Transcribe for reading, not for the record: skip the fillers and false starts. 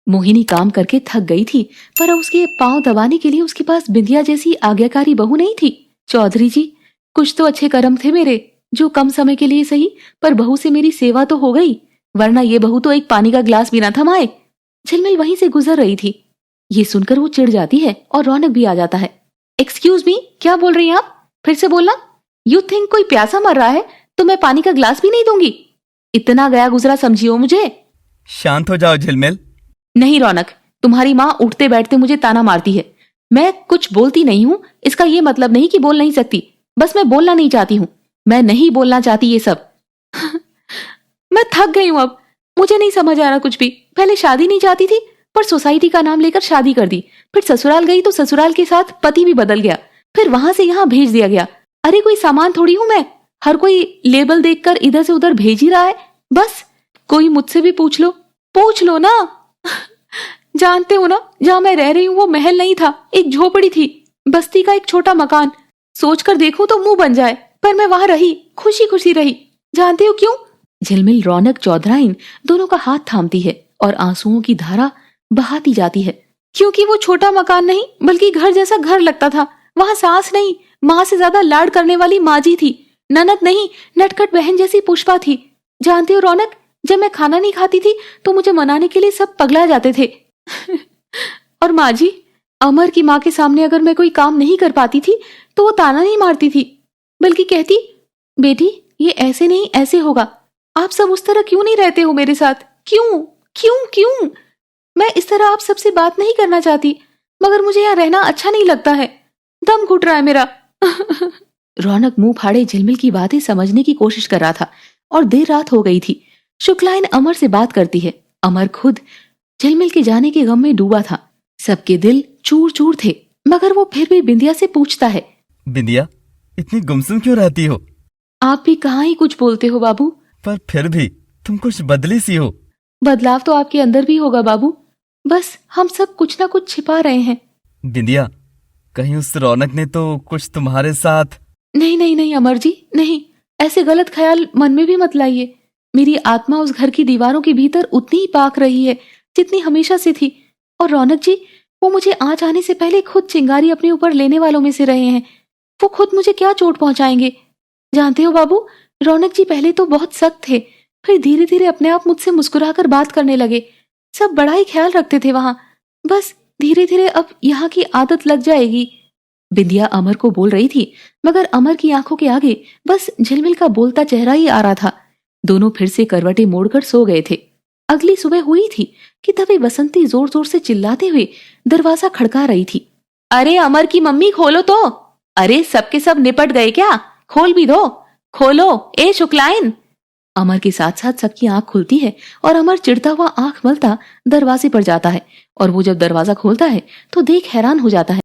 मोहिनी काम करके थक गई थी, पर उसके पांव दबाने के लिए उसके पास बिंदिया जैसी आज्ञाकारी बहू नहीं थी। चौधरी जी, कुछ तो अच्छे कर्म थे मेरे, जो कम समय के लिए सही पर बहू से मेरी सेवा तो हो गई, वरना ये बहू तो एक पानी का गिलास भी ना थमाए। झिलमिल वहीं से गुजर रही थी। ये सुनकर वो चिढ़ जाती है और रौनक भी आ जाता है। एक्सक्यूज मी, क्या बोल रही हैं आप? फिर से बोलना। यू थिंक कोई प्यासा मर रहा है तो मैं पानी का गिलास भी नहीं दूंगी? इतना गया गुजरा समझियो मुझे। शांत हो जाओ झिलमिल। नहीं रौनक, तुम्हारी माँ उठते बैठते मुझे ताना मारती है। मैं कुछ बोलती नहीं हूँ, इसका ये मतलब नहीं कि बोल नहीं सकती, बस मैं बोलना नहीं चाहती हूँ। मैं नहीं बोलना चाहती ये सब। मैं थक गई हूँ अब, मुझे नहीं समझ आ रहा कुछ भी। पहले शादी नहीं चाहती थी, पर सोसाइटी का नाम लेकर शादी कर दी। फिर ससुराल गई तो ससुराल के साथ पति भी बदल गया, फिर वहां से यहाँ भेज दिया गया। अरे कोई सामान थोड़ी हूं मैं, हर कोई लेबल देखकर इधर से उधर भेज ही रहा है। बस कोई मुझसे भी पूछ लो ना। जानते हो ना, जहां मैं रह रही हूँ वो महल नहीं था, एक झोपड़ी थी, बस्ती का एक छोटा मकान। सोचकर देखूं तो मुंह बन जाए, पर मैं वहां रही, खुशी खुशी रही। जानते हो क्यों? झिलमिल रौनक चौधराइन दोनों का हाथ थामती है और आंसुओं की धारा बहाती जाती है। क्योंकि वो छोटा मकान नहीं बल्कि घर जैसा घर लगता था। वहां सास नहीं, माँ से ज्यादा लाड करने वाली माजी थी। ननद नहीं, नटखट बहन जैसी पुष्पा थी। जानते हो रौनक, जब मैं खाना नहीं खाती थी तो मुझे मनाने के लिए सब पगला जाते थे। और माजी, अमर की माँ के सामने अगर मैं कोई काम नहीं कर पाती थी तो वो ताना नहीं मारती थी, बल्कि कहती, बेटी ये ऐसे नहीं ऐसे होगा। आप सब उस तरह क्यों नहीं रहते हो मेरे साथ? क्यों क्यों क्यों? मैं इस तरह आप सबसे बात नहीं करना चाहती, मगर मुझे यहाँ रहना अच्छा नहीं लगता है, दम घुट रहा है मेरा। रौनक मुंह फाड़े झिलमिल की बातें समझने की कोशिश कर रहा था और देर रात हो गई थी। शुक्लाइन अमर से बात करती है। अमर खुद झिलमिल के जाने के गम में डूबा था। सबके दिल चूर चूर थे, मगर वो फिर भी बिंदिया से पूछता है, बिंदिया इतनी गुमसुम क्यों रहती हो? आप भी कहाँ ही कुछ बोलते हो बाबू। पर फिर भी तुम कुछ बदली सी हो। बदलाव तो आपके अंदर भी होगा बाबू, बस हम सब कुछ ना कुछ छिपा रहे हैं। बिंदिया, कहीं उस रौनक ने तो कुछ तुम्हारे साथ? नहीं नहीं नहीं अमर जी, नहीं, ऐसे गलत ख्याल मन में भी मत लाइए। मेरी आत्मा उस घर की दीवारों के भीतर उतनी ही पाक रही है जितनी हमेशा से थी। और रौनक जी, वो मुझे आज आने से पहले खुद चिंगारी अपने ऊपर लेने वालों में से रहे हैं। वो खुद मुझे क्या चोट पहुंचाएंगे? जानते हो बाबू, रौनक जी पहले तो बहुत सख्त थे, फिर धीरे धीरे अपने आप मुझसे मुस्कुराकर बात करने लगे। सब बड़ा ही ख्याल रखते थे वहां। बस धीरे धीरे अब यहाँ की आदत लग जाएगी। बिंदिया अमर को बोल रही थी, मगर अमर की आंखों के आगे बस झिलमिल का बोलता चेहरा ही आ रहा था। दोनों फिर से करवटें मोड़कर सो गए थे। अगली सुबह हुई थी कि तभी बसंती जोर जोर से चिल्लाते हुए दरवाजा खड़का रही थी। अरे अमर की मम्मी, खोलो तो। अरे सबके सब निपट गए क्या? खोल भी दो, खोलो ए शुक्लाइन। अमर के साथ साथ सबकी आंख खुलती है और अमर चिढ़ता हुआ आंख मलता दरवाजे पर जाता है। और वो जब दरवाजा खोलता है तो देख हैरान हो जाता है।